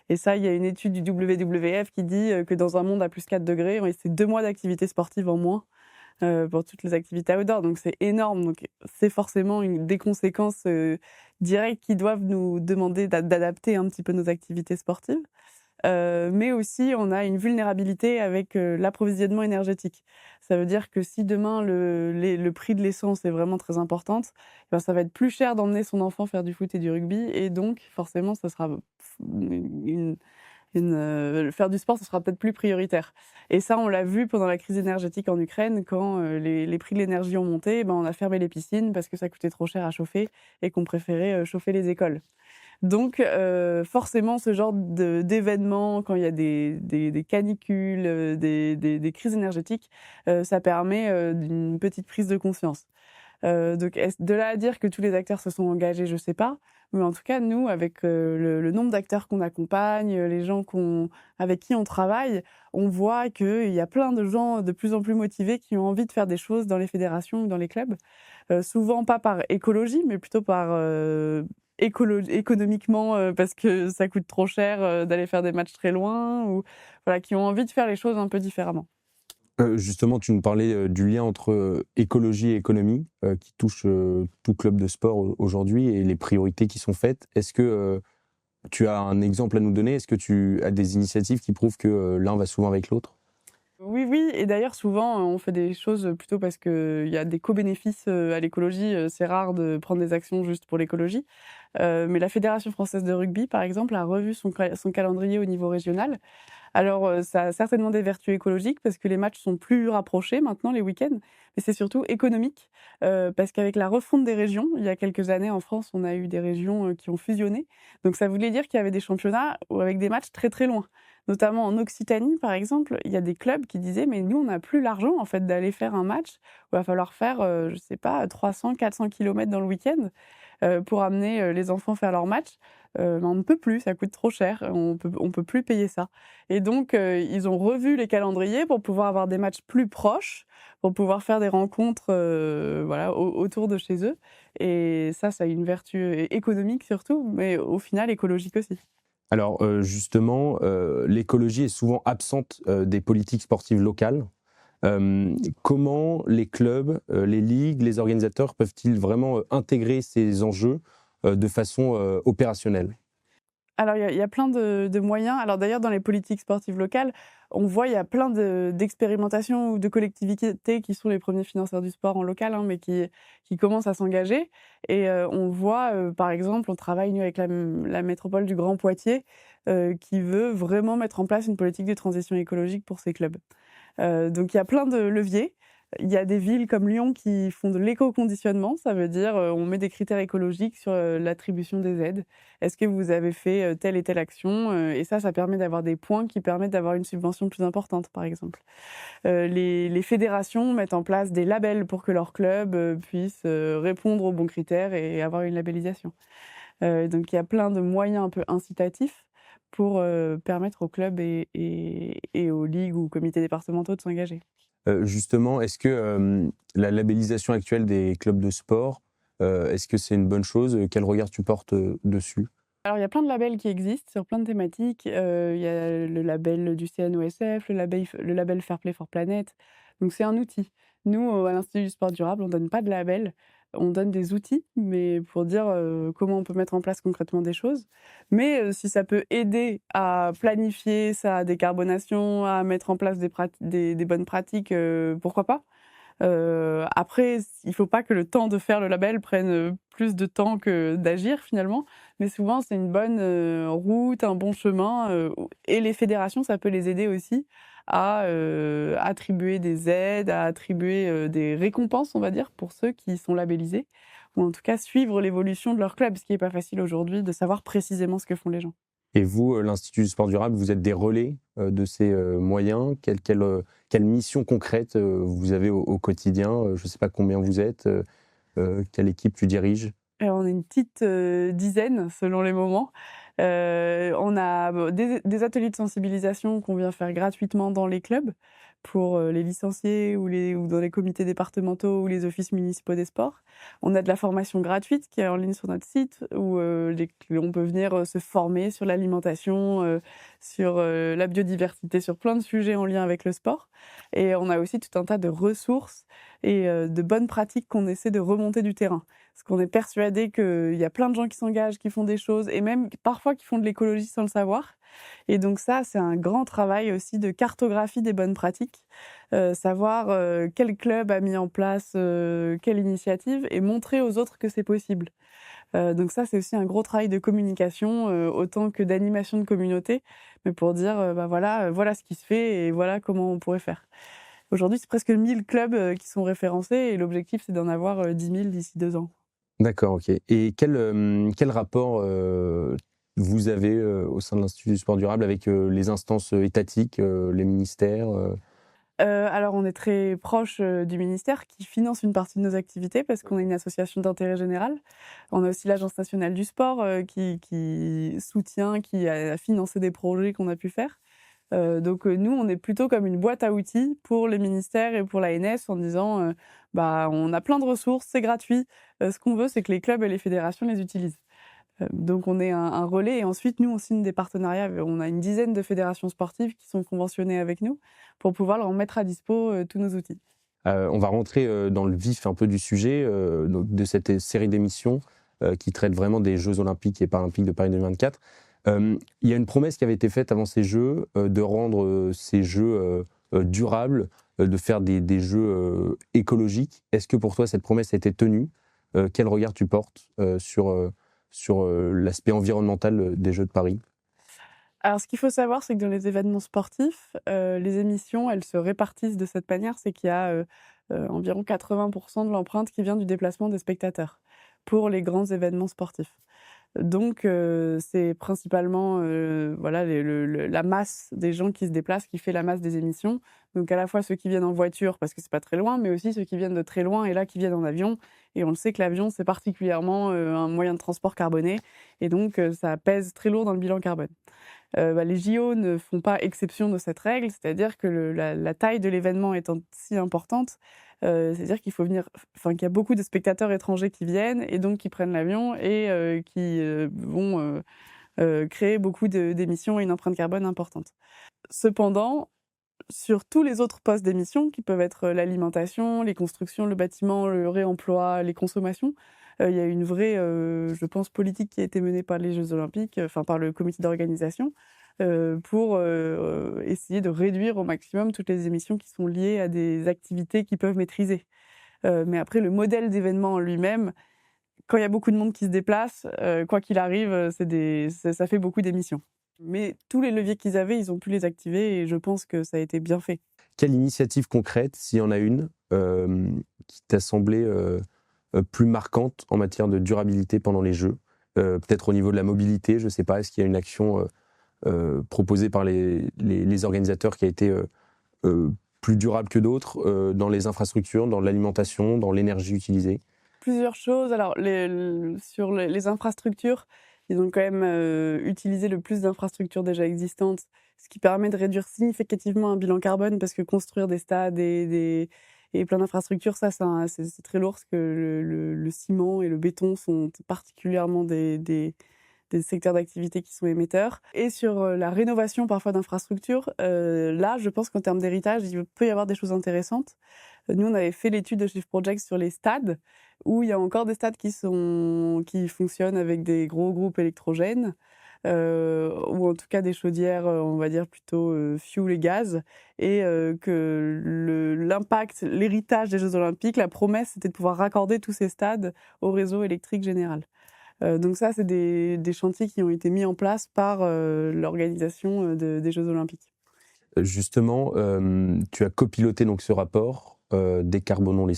et ça, il y a une étude du WWF qui dit, que dans un monde à +4 degrés, c'est 2 mois d'activité sportive en moins, pour toutes les activités outdoor, donc c'est énorme. Donc c'est forcément des conséquences directes qui doivent nous demander d'adapter un petit peu nos activités sportives. Mais aussi, on a une vulnérabilité avec l'approvisionnement énergétique. Ça veut dire que si demain le prix de l'essence est vraiment très importante, ça va être plus cher d'emmener son enfant faire du foot et du rugby, et donc forcément, ça sera faire du sport, ce sera peut-être plus prioritaire. Et ça, on l'a vu pendant la crise énergétique en Ukraine, quand les prix de l'énergie ont monté, on a fermé les piscines parce que ça coûtait trop cher à chauffer et qu'on préférait chauffer les écoles. Donc forcément, ce genre d'événements, quand il y a des canicules, des crises énergétiques, ça permet d'une petite prise de conscience. Donc de là à dire que tous les acteurs se sont engagés, je sais pas. Mais en tout cas, nous, avec le nombre d'acteurs qu'on accompagne, les gens avec qui on travaille, on voit qu'il y a plein de gens de plus en plus motivés qui ont envie de faire des choses dans les fédérations ou dans les clubs. Souvent pas par écologie, mais plutôt par économiquement, parce que ça coûte trop cher d'aller faire des matchs très loin, ou voilà, qui ont envie de faire les choses un peu différemment. Justement, tu nous parlais du lien entre écologie et économie qui touche tout club de sport aujourd'hui et les priorités qui sont faites. Est-ce que tu as un exemple à nous donner? Est-ce que tu as des initiatives qui prouvent que l'un va souvent avec l'autre? Oui, oui, et d'ailleurs souvent on fait des choses plutôt parce qu'il y a des co-bénéfices à l'écologie. C'est rare de prendre des actions juste pour l'écologie. Mais la Fédération française de rugby, par exemple, a revu son calendrier au niveau régional. Alors, ça a certainement des vertus écologiques parce que les matchs sont plus rapprochés maintenant, les week-ends, mais c'est surtout économique, parce qu'avec la refonte des régions, il y a quelques années en France, on a eu des régions qui ont fusionné. Donc ça voulait dire qu'il y avait des championnats avec des matchs très très loin. Notamment en Occitanie, par exemple, il y a des clubs qui disaient: mais nous, on n'a plus l'argent en fait d'aller faire un match où il va falloir faire, je sais pas, 300-400 kilomètres dans le week-end pour amener les enfants faire leur match. On ne peut plus, ça coûte trop cher, on peut plus payer ça. Et donc, ils ont revu les calendriers pour pouvoir avoir des matchs plus proches, pour pouvoir faire des rencontres voilà, autour de chez eux. Et ça a une vertu économique surtout, mais au final écologique aussi. Alors justement, l'écologie est souvent absente des politiques sportives locales. Comment les clubs, les ligues, les organisateurs peuvent-ils vraiment intégrer ces enjeux de façon opérationnelle? Alors, il y a plein de moyens. Alors d'ailleurs, dans les politiques sportives locales, on voit il y a plein d'expérimentations ou de collectivités qui sont les premiers financeurs du sport en local, hein, mais qui commencent à s'engager. Et on voit, par exemple, on travaille nous avec la métropole du Grand Poitiers, qui veut vraiment mettre en place une politique de transition écologique pour ses clubs. Donc il y a plein de leviers. Il y a des villes comme Lyon qui font de l'éco-conditionnement, ça veut dire on met des critères écologiques sur l'attribution des aides. Est-ce que vous avez fait telle et telle action? Et ça permet d'avoir des points qui permettent d'avoir une subvention plus importante, par exemple. Les fédérations mettent en place des labels pour que leurs clubs puissent répondre aux bons critères et avoir une labellisation. Donc il y a plein de moyens un peu incitatifs pour permettre aux clubs et aux ligues ou comités départementaux de s'engager. Justement, est-ce que la labellisation actuelle des clubs de sport, est-ce que c'est une bonne chose? Quel regard tu portes dessus? Alors, il y a plein de labels qui existent sur plein de thématiques. Il y a le label du CNOSF, le label Fair Play for Planet. Donc, c'est un outil. Nous, à l'Institut du sport durable, on ne donne pas de label. On donne des outils, mais pour dire comment on peut mettre en place concrètement des choses. Mais si ça peut aider à planifier sa décarbonation, à mettre en place des bonnes pratiques, pourquoi pas? Après, il ne faut pas que le temps de faire le label prenne plus de temps que d'agir finalement, mais souvent c'est une bonne route, un bon chemin, et les fédérations, ça peut les aider aussi à attribuer des aides, à attribuer des récompenses, on va dire, pour ceux qui sont labellisés, ou en tout cas suivre l'évolution de leur club, ce qui n'est pas facile aujourd'hui de savoir précisément ce que font les gens. Et vous, l'Institut du sport durable, vous êtes des relais de ces moyens? Quelle mission concrète vous avez au quotidien? Je ne sais pas combien vous êtes, quelle équipe tu diriges? On est une petite dizaine selon les moments. On a des ateliers de sensibilisation qu'on vient faire gratuitement dans les clubs pour les licenciés ou dans les comités départementaux ou les offices municipaux des sports. On a de la formation gratuite qui est en ligne sur notre site où on peut venir se former sur l'alimentation, sur la biodiversité, sur plein de sujets en lien avec le sport. Et on a aussi tout un tas de ressources et de bonnes pratiques qu'on essaie de remonter du terrain. Parce qu'on est persuadé qu'il y a plein de gens qui s'engagent, qui font des choses, et même parfois qui font de l'écologie sans le savoir. Et donc ça, c'est un grand travail aussi de cartographie des bonnes pratiques, savoir quel club a mis en place quelle initiative, et montrer aux autres que c'est possible. Donc ça, c'est aussi un gros travail de communication, autant que d'animation de communauté, mais pour dire, voilà ce qui se fait et voilà comment on pourrait faire. Aujourd'hui, c'est presque 1000 clubs qui sont référencés et l'objectif, c'est d'en avoir 10 000 d'ici 2 ans. D'accord, ok. Et quel rapport vous avez au sein de l'Institut du sport durable avec les instances étatiques, les ministères Alors, on est très proche du ministère qui finance une partie de nos activités parce qu'on est une association d'intérêt général. On a aussi l'Agence nationale du sport qui soutient, qui a financé des projets qu'on a pu faire. Donc nous, on est plutôt comme une boîte à outils pour les ministères et pour l'ANS en disant bah, on a plein de ressources, c'est gratuit. Ce qu'on veut, c'est que les clubs et les fédérations les utilisent. Donc on est un relais et ensuite nous on signe des partenariats. On a une dizaine de fédérations sportives qui sont conventionnées avec nous pour pouvoir leur mettre à dispo tous nos outils. On va rentrer dans le vif un peu du sujet donc de cette série d'émissions qui traite vraiment des Jeux Olympiques et Paralympiques de Paris 2024. Il y a une promesse qui avait été faite avant ces Jeux de rendre ces Jeux durables, de faire des Jeux écologiques. Est-ce que pour toi cette promesse a été tenue ? Quel regard tu portes sur l'aspect environnemental des Jeux de Paris ? Alors ce qu'il faut savoir, c'est que dans les événements sportifs, les émissions, elles se répartissent de cette manière, c'est qu'il y a environ 80% de l'empreinte qui vient du déplacement des spectateurs pour les grands événements sportifs. Donc c'est principalement voilà, la masse des gens qui se déplacent qui fait la masse des émissions. Donc à la fois ceux qui viennent en voiture parce que c'est pas très loin, mais aussi ceux qui viennent de très loin et là qui viennent en avion. Et on le sait que l'avion c'est particulièrement un moyen de transport carboné et donc ça pèse très lourd dans le bilan carbone. Les JO ne font pas exception de cette règle, c'est-à-dire que la taille de l'événement étant si importante, c'est-à-dire qu'il faut venir, qu'il y a beaucoup de spectateurs étrangers qui viennent et donc qui prennent l'avion et qui vont créer beaucoup d'émissions et une empreinte carbone importante. Cependant, sur tous les autres postes d'émissions, qui peuvent être l'alimentation, les constructions, le bâtiment, le réemploi, les consommations, il y a une vraie, je pense, politique qui a été menée par les Jeux Olympiques, par le comité d'organisation, pour essayer de réduire au maximum toutes les émissions qui sont liées à des activités qu'ils peuvent maîtriser. Mais après, le modèle d'événement en lui-même, quand il y a beaucoup de monde qui se déplace, quoi qu'il arrive, ça fait beaucoup d'émissions. Mais tous les leviers qu'ils avaient, ils ont pu les activer et je pense que ça a été bien fait. Quelle initiative concrète, s'il y en a une, qui t'a semblé plus marquante en matière de durabilité pendant les Jeux ? Peut-être au niveau de la mobilité, je ne sais pas, est-ce qu'il y a une action proposée par les organisateurs qui a été plus durable que d'autres dans les infrastructures, dans l'alimentation, dans l'énergie utilisée ? Plusieurs choses. Alors, sur les infrastructures, ils ont quand même utilisé le plus d'infrastructures déjà existantes, ce qui permet de réduire significativement un bilan carbone, parce que construire des stades et plein d'infrastructures, ça c'est très lourd, parce que le ciment et le béton sont particulièrement des secteurs d'activité qui sont émetteurs. Et sur la rénovation parfois d'infrastructures, là, je pense qu'en termes d'héritage, il peut y avoir des choses intéressantes. Nous, on avait fait l'étude de Shift Project sur les stades, où il y a encore des stades qui fonctionnent avec des gros groupes électrogènes, ou en tout cas des chaudières, on va dire plutôt fuel et gaz, et que l'impact, l'héritage des Jeux Olympiques, la promesse, c'était de pouvoir raccorder tous ces stades au réseau électrique général. Donc ça, c'est des chantiers qui ont été mis en place par l'organisation des Jeux Olympiques. Justement, tu as copiloté donc ce rapport Décarbonons le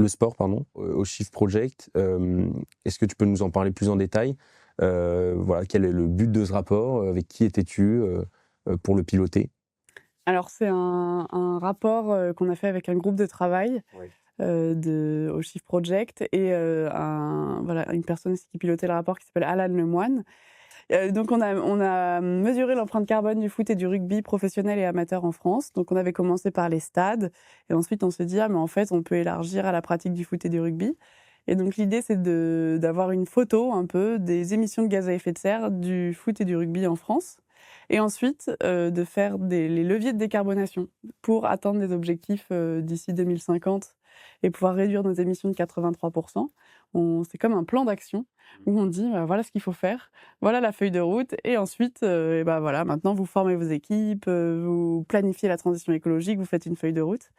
sport, au Shift Project. Est-ce que tu peux nous en parler plus en détail ? Voilà, quel est le but de ce rapport ? Avec qui étais-tu pour le piloter ? Alors, c'est un rapport qu'on a fait avec un groupe de travail au Shift Project et une personne qui pilotait le rapport qui s'appelle Alan Lemoine. Donc on a mesuré l'empreinte carbone du foot et du rugby professionnel et amateur en France. Donc on avait commencé par les stades et ensuite on s'est dit mais en fait on peut élargir à la pratique du foot et du rugby. Et donc l'idée c'est d'avoir une photo un peu des émissions de gaz à effet de serre du foot et du rugby en France. Et ensuite de faire les leviers de décarbonation pour atteindre des objectifs d'ici 2050 et pouvoir réduire nos émissions de 83%. C'est comme un plan d'action où on dit voilà ce qu'il faut faire, voilà la feuille de route, et ensuite maintenant vous formez vos équipes, vous planifiez la transition écologique, vous faites une feuille de route.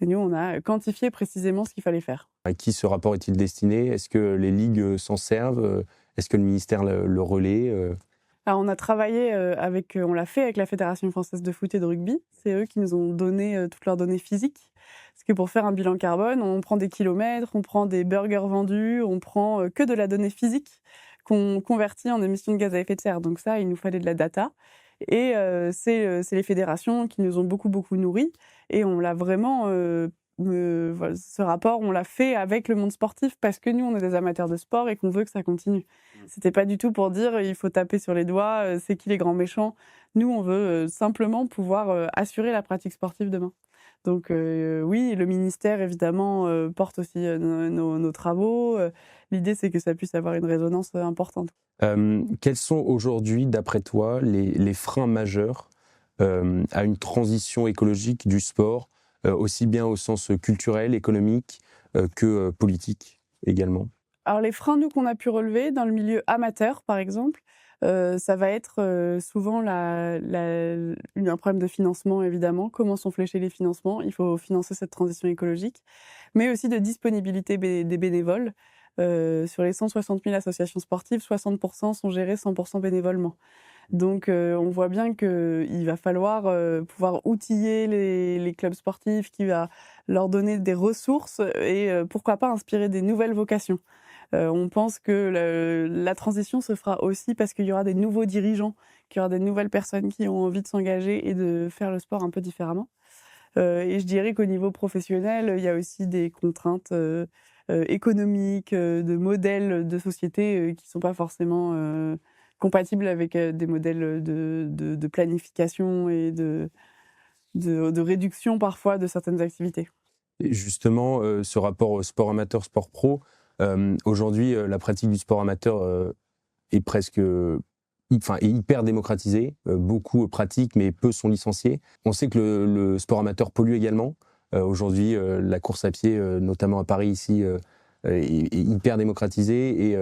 Et nous on a quantifié précisément ce qu'il fallait faire. À qui ce rapport est-il destiné ? Est-ce que les ligues s'en servent ? Est-ce que le ministère le relaie ? Alors, on a travaillé on l'a fait avec la Fédération française de foot et de rugby. C'est eux qui nous ont donné toutes leurs données physiques. Parce que pour faire un bilan carbone, on prend des kilomètres, on prend des burgers vendus, on prend que de la donnée physique qu'on convertit en émissions de gaz à effet de serre. Donc ça, il nous fallait de la data. Et c'est les fédérations qui nous ont beaucoup nourris. Et on l'a vraiment... voilà, ce rapport, on l'a fait avec le monde sportif parce que nous, on est des amateurs de sport et qu'on veut que ça continue. C'était pas du tout pour dire il faut taper sur les doigts, c'est qui les grands méchants. Nous, on veut simplement pouvoir assurer la pratique sportive demain. Donc oui, le ministère, évidemment, porte aussi nos travaux. L'idée, c'est que ça puisse avoir une résonance importante. Quels sont aujourd'hui, d'après toi, les freins majeurs à une transition écologique du sport, aussi bien au sens culturel, économique que politique également? Alors les freins, nous, qu'on a pu relever dans le milieu amateur, par exemple, ça va être souvent un problème de financement, évidemment. Comment sont fléchés les financements? Il faut financer cette transition écologique, mais aussi de disponibilité des bénévoles. Sur les 160 000 associations sportives, 60% sont gérées 100% bénévolement. Donc on voit bien qu'il va falloir pouvoir outiller les clubs sportifs, qui va leur donner des ressources et pourquoi pas inspirer des nouvelles vocations. On pense que la transition se fera aussi parce qu'il y aura des nouveaux dirigeants, qu'il y aura des nouvelles personnes qui ont envie de s'engager et de faire le sport un peu différemment. Et je dirais qu'au niveau professionnel, il y a aussi des contraintes économiques, de modèles de société qui ne sont pas forcément compatibles avec des modèles de planification et de réduction parfois de certaines activités. Et justement, ce rapport au sport amateur, sport pro, aujourd'hui, la pratique du sport amateur est est hyper démocratisée. Beaucoup pratiquent, mais peu sont licenciés. On sait que le sport amateur pollue également. Aujourd'hui, la course à pied, notamment à Paris ici, est hyper démocratisée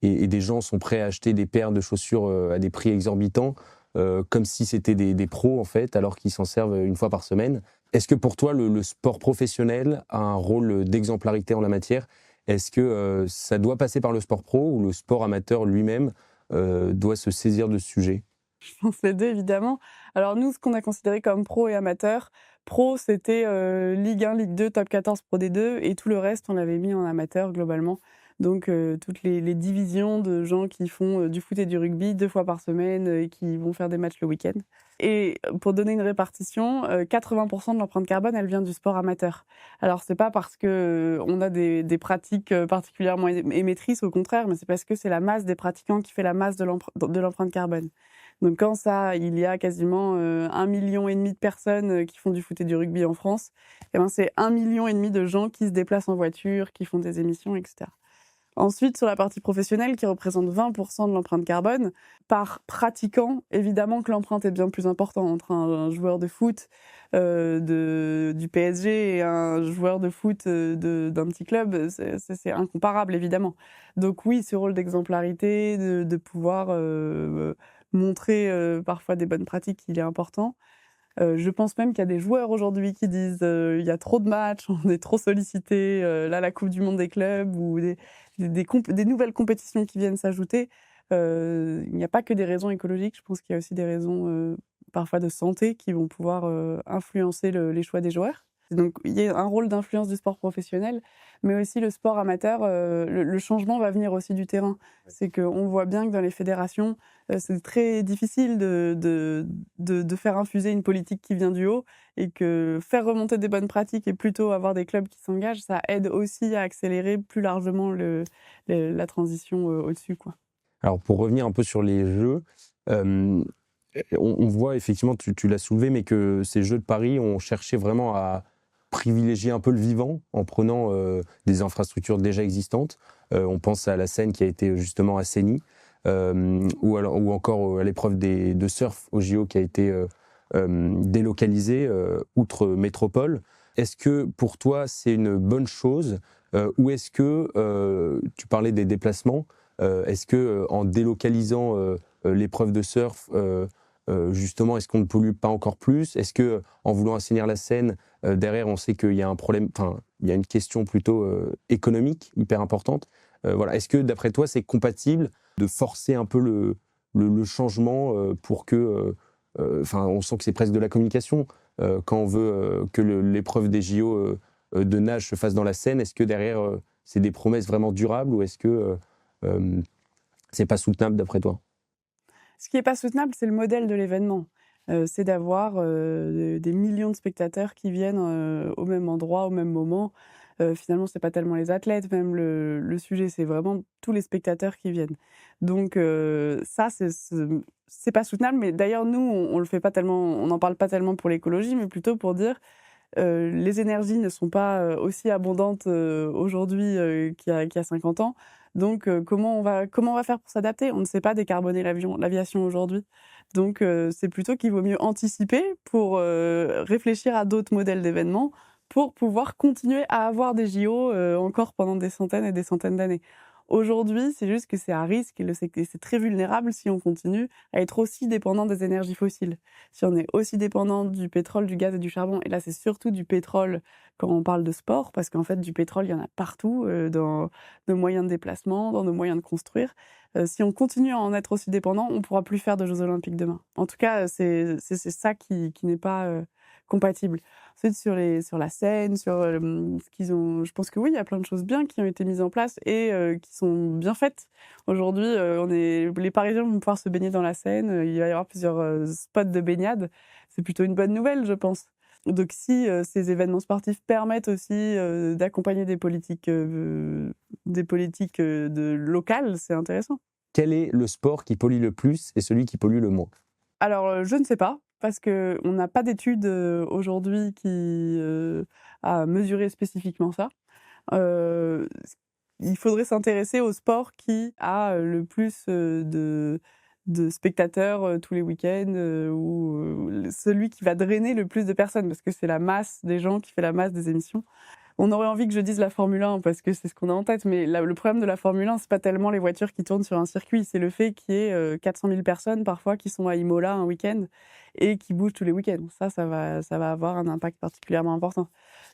et des gens sont prêts à acheter des paires de chaussures à des prix exorbitants, comme si c'était des pros en fait, alors qu'ils s'en servent une fois par semaine. Est-ce que pour toi, le sport professionnel a un rôle d'exemplarité en la matière? Est-ce que ça doit passer par le sport pro ou le sport amateur lui-même doit se saisir de ce sujet? Je pense les deux, évidemment. Alors nous, ce qu'on a considéré comme pro et amateur, pro, c'était Ligue 1, Ligue 2, Top 14, Pro D2, et tout le reste, on l'avait mis en amateur globalement. Donc toutes les divisions de gens qui font du foot et du rugby 2 fois par semaine et qui vont faire des matchs le week-end. Et pour donner une répartition, 80% de l'empreinte carbone, elle vient du sport amateur. Alors c'est pas parce que on a des pratiques particulièrement émettrices, au contraire, mais c'est parce que c'est la masse des pratiquants qui fait la masse de l'empreinte carbone. Donc quand il y a quasiment 1,5 million de personnes qui font du foot et du rugby en France, et ben c'est 1,5 million de gens qui se déplacent en voiture, qui font des émissions, etc. Ensuite, sur la partie professionnelle, qui représente 20% de l'empreinte carbone, par pratiquant, évidemment que l'empreinte est bien plus importante entre un joueur de foot du PSG et un joueur de foot d'un petit club, c'est incomparable, évidemment. Donc oui, ce rôle d'exemplarité, de pouvoir montrer parfois des bonnes pratiques, il est important. Je pense même qu'il y a des joueurs aujourd'hui qui disent il y a trop de matchs, on est trop sollicités, là la Coupe du Monde des clubs ou des nouvelles compétitions qui viennent s'ajouter. Il n'y a pas que des raisons écologiques, je pense qu'il y a aussi des raisons parfois de santé qui vont pouvoir influencer les choix des joueurs. Donc il y a un rôle d'influence du sport professionnel, mais aussi le sport amateur, le changement va venir aussi du terrain. C'est qu'on voit bien que dans les fédérations, c'est très difficile de faire infuser une politique qui vient du haut, et que faire remonter des bonnes pratiques et plutôt avoir des clubs qui s'engagent, ça aide aussi à accélérer plus largement la transition au-dessus, quoi. Alors pour revenir un peu sur les Jeux, on voit effectivement, tu l'as soulevé, mais que ces Jeux de Paris ont cherché vraiment à privilégier un peu le vivant en prenant des infrastructures déjà existantes. On pense à la Seine qui a été justement assainie, ou encore à l'épreuve de surf au JO qui a été délocalisée outre métropole. Est-ce que pour toi c'est une bonne chose, ou est-ce que, tu parlais des déplacements, est-ce que en délocalisant l'épreuve de surf, justement, est-ce qu'on ne pollue pas encore plus? Est-ce que, en voulant assainir la Seine, derrière, on sait qu'il y a un problème, il y a une question plutôt économique hyper importante. Voilà. Est-ce que, d'après toi, c'est compatible de forcer un peu le changement pour que... on sent que c'est presque de la communication. Quand on veut que l'épreuve des JO de nage se fasse dans la Seine, est-ce que derrière, c'est des promesses vraiment durables ou est-ce que c'est pas soutenable d'après toi? Ce qui n'est pas soutenable, c'est le modèle de l'événement. C'est d'avoir des millions de spectateurs qui viennent au même endroit, au même moment. Finalement, ce n'est pas tellement les athlètes, même le sujet, c'est vraiment tous les spectateurs qui viennent. Donc ça, c'est pas soutenable. Mais d'ailleurs, nous, on le fait pas tellement, on n'en parle pas tellement pour l'écologie, mais plutôt pour dire les énergies ne sont pas aussi abondantes aujourd'hui qu'il y a 50 ans. Donc, comment on va faire pour s'adapter? On ne sait pas décarboner l'aviation aujourd'hui. Donc, c'est plutôt qu'il vaut mieux anticiper pour réfléchir à d'autres modèles d'événements pour pouvoir continuer à avoir des JO encore pendant des centaines et des centaines d'années. Aujourd'hui, c'est juste que c'est à risque et c'est très vulnérable si on continue à être aussi dépendant des énergies fossiles. Si on est aussi dépendant du pétrole, du gaz et du charbon, et là c'est surtout du pétrole quand on parle de sport, parce qu'en fait du pétrole il y en a partout, dans nos moyens de déplacement, dans nos moyens de construire. Si on continue à en être aussi dépendant, on ne pourra plus faire de Jeux Olympiques demain. En tout cas, c'est ça qui n'est pas compatible. Ensuite, sur la scène, sur ce qu'ils ont, je pense que oui, il y a plein de choses bien qui ont été mises en place et qui sont bien faites. Aujourd'hui, les Parisiens vont pouvoir se baigner dans la Seine. Il va y avoir plusieurs spots de baignade. C'est plutôt une bonne nouvelle, je pense. Donc, si ces événements sportifs permettent aussi d'accompagner des politiques locales, c'est intéressant. Quel est le sport qui pollue le plus et celui qui pollue le moins? Alors, je ne sais pas, parce qu'on n'a pas d'études aujourd'hui qui a mesuré spécifiquement ça. Il faudrait s'intéresser au sport qui a le plus de spectateurs tous les week-ends ou celui qui va drainer le plus de personnes, parce que c'est la masse des gens qui fait la masse des émissions. On aurait envie que je dise la Formule 1 parce que c'est ce qu'on a en tête, mais le problème de la Formule 1, c'est pas tellement les voitures qui tournent sur un circuit, c'est le fait qu'il y ait 400 000 personnes parfois qui sont à Imola un week-end et qui bougent tous les week-ends. Ça va avoir un impact particulièrement important.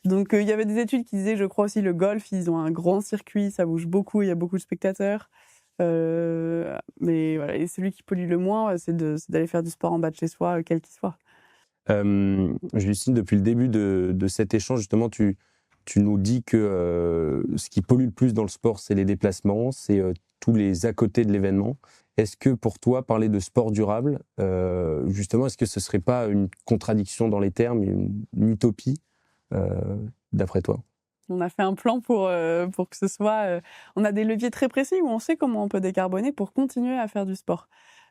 Donc il y avait des études qui disaient, je crois aussi, le golf, ils ont un grand circuit, ça bouge beaucoup, il y a beaucoup de spectateurs. Mais voilà, et celui qui pollue le moins, c'est d'aller faire du sport en bas de chez soi, quel qu'il soit. Justine, depuis le début de cet échange, justement, tu nous dis que ce qui pollue le plus dans le sport, c'est les déplacements, c'est tous les à côté de l'événement. Est-ce que pour toi, parler de sport durable, justement, est-ce que ce ne serait pas une contradiction dans les termes, une utopie, d'après toi? On a fait un plan pour que ce soit... on a des leviers très précis où on sait comment on peut décarboner pour continuer à faire du sport.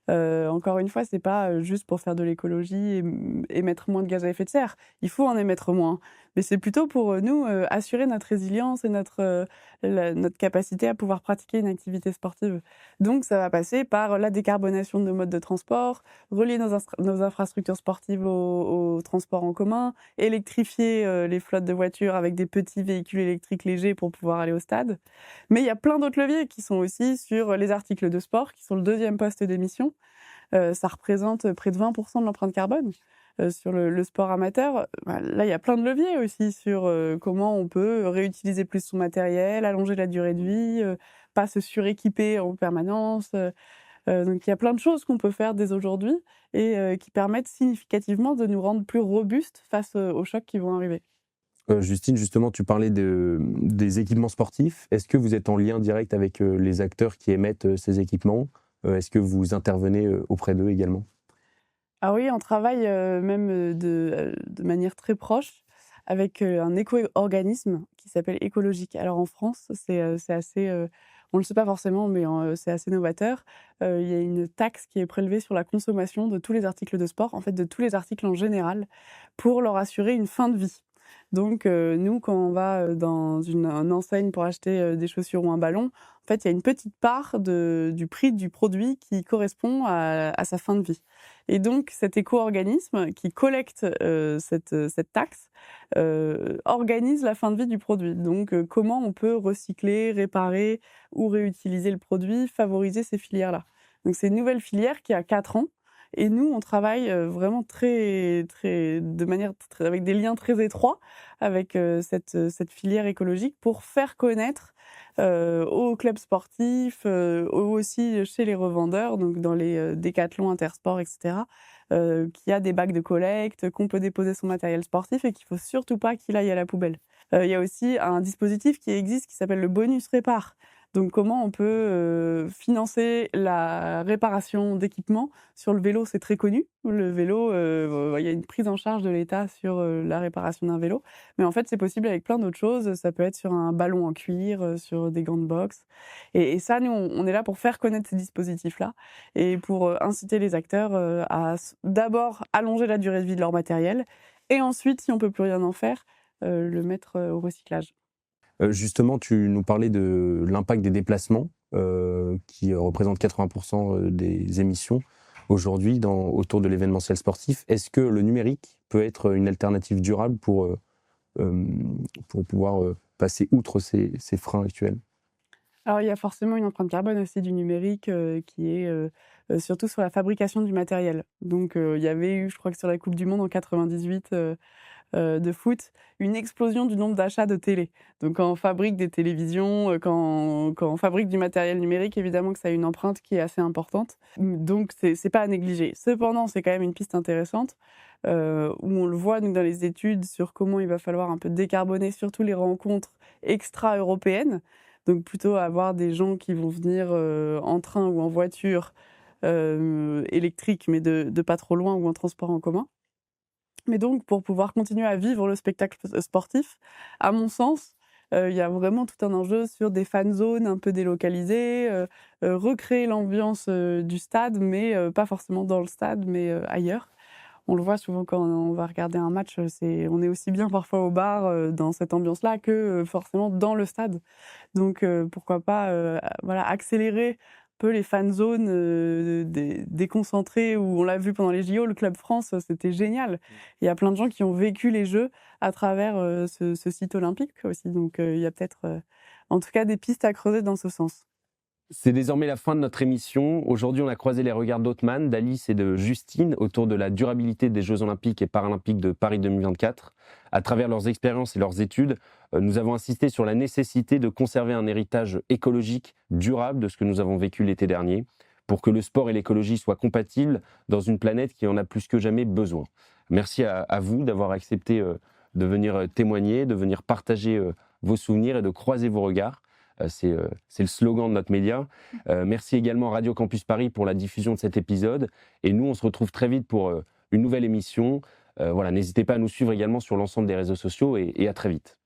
Encore une fois, c'est pas juste pour faire de l'écologie et émettre moins de gaz à effet de serre. Il faut en émettre moins. Mais c'est plutôt pour nous assurer notre résilience et notre capacité à pouvoir pratiquer une activité sportive. Donc ça va passer par la décarbonation de nos modes de transport, relier nos infrastructures sportives au transport en commun, électrifier les flottes de voitures avec des petits véhicules électriques légers pour pouvoir aller au stade. Mais il y a plein d'autres leviers qui sont aussi sur les articles de sport, qui sont le deuxième poste d'émission. Ça représente près de 20% de l'empreinte carbone. Sur le sport amateur, là, il y a plein de leviers aussi sur comment on peut réutiliser plus son matériel, allonger la durée de vie, pas se suréquiper en permanence. Donc, il y a plein de choses qu'on peut faire dès aujourd'hui et qui permettent significativement de nous rendre plus robustes face aux chocs qui vont arriver. Justine, justement, tu parlais des équipements sportifs. Est-ce que vous êtes en lien direct avec les acteurs qui émettent ces équipements? Est-ce que vous intervenez auprès d'eux également? Ah oui, on travaille même de manière très proche avec un éco-organisme qui s'appelle Écologique. Alors en France, c'est assez... on ne le sait pas forcément, mais c'est assez novateur. Il y a une taxe qui est prélevée sur la consommation de tous les articles de sport, en fait de tous les articles en général, pour leur assurer une fin de vie. Donc nous, quand on va dans une enseigne pour acheter des chaussures ou un ballon, en fait, il y a une petite part du prix du produit qui correspond à sa fin de vie. Et donc, cet éco-organisme qui collecte cette taxe organise la fin de vie du produit. Donc, comment on peut recycler, réparer ou réutiliser le produit, favoriser ces filières-là. Donc, c'est une nouvelle filière qui a 4 ans Et nous, on travaille vraiment avec des liens très étroits avec cette filière écologique pour faire connaître aux clubs sportifs, aussi chez les revendeurs, donc dans les décathlons, intersports, etc., qu'il y a des bacs de collecte, qu'on peut déposer son matériel sportif et qu'il ne faut surtout pas qu'il aille à la poubelle. Il y a aussi un dispositif qui existe qui s'appelle le bonus répar. Donc comment on peut financer la réparation d'équipements. Sur le vélo, c'est très connu. Le vélo, il y a une prise en charge de l'État sur la réparation d'un vélo. Mais en fait, c'est possible avec plein d'autres choses. Ça peut être sur un ballon en cuir, sur des gants de boxe. Et ça, nous, on est là pour faire connaître ces dispositifs-là et pour inciter les acteurs à d'abord allonger la durée de vie de leur matériel et ensuite, si on ne peut plus rien en faire, le mettre au recyclage. Justement, tu nous parlais de l'impact des déplacements, qui représentent 80% des émissions aujourd'hui autour de l'événementiel sportif. Est-ce que le numérique peut être une alternative durable pour pouvoir passer outre ces freins actuels ? Alors, il y a forcément une empreinte carbone aussi du numérique qui est surtout sur la fabrication du matériel. Donc, il y avait eu, je crois que sur la Coupe du Monde en 98 de foot, une explosion du nombre d'achats de télé. Donc, quand on fabrique des télévisions, quand on fabrique du matériel numérique, évidemment que ça a une empreinte qui est assez importante. Donc, c'est pas à négliger. Cependant, c'est quand même une piste intéressante où on le voit donc, dans les études sur comment il va falloir un peu décarboner, surtout les rencontres extra-européennes. Donc plutôt avoir des gens qui vont venir en train ou en voiture électrique, mais de pas trop loin, ou en transport en commun. Mais donc pour pouvoir continuer à vivre le spectacle sportif, à mon sens, il y a vraiment tout un enjeu sur des fan zones un peu délocalisées, recréer l'ambiance du stade, mais pas forcément dans le stade, mais ailleurs. On le voit souvent quand on va regarder un match, on est aussi bien parfois au bar dans cette ambiance-là que forcément dans le stade. Donc pourquoi pas accélérer un peu les fan zones déconcentrées où on l'a vu pendant les JO, le Club France, c'était génial. Il y a plein de gens qui ont vécu les Jeux à travers ce site olympique aussi. Donc il y a peut-être en tout cas des pistes à creuser dans ce sens. C'est désormais la fin de notre émission. Aujourd'hui, on a croisé les regards d'Othman, d'Alice et de Justine autour de la durabilité des Jeux Olympiques et Paralympiques de Paris 2024. À travers leurs expériences et leurs études, nous avons insisté sur la nécessité de conserver un héritage écologique durable de ce que nous avons vécu l'été dernier, pour que le sport et l'écologie soient compatibles dans une planète qui en a plus que jamais besoin. Merci à vous d'avoir accepté de venir témoigner, de venir partager vos souvenirs et de croiser vos regards. C'est le slogan de notre média. Merci également à Radio Campus Paris pour la diffusion de cet épisode. Et nous, on se retrouve très vite pour une nouvelle émission. N'hésitez pas à nous suivre également sur l'ensemble des réseaux sociaux et à très vite.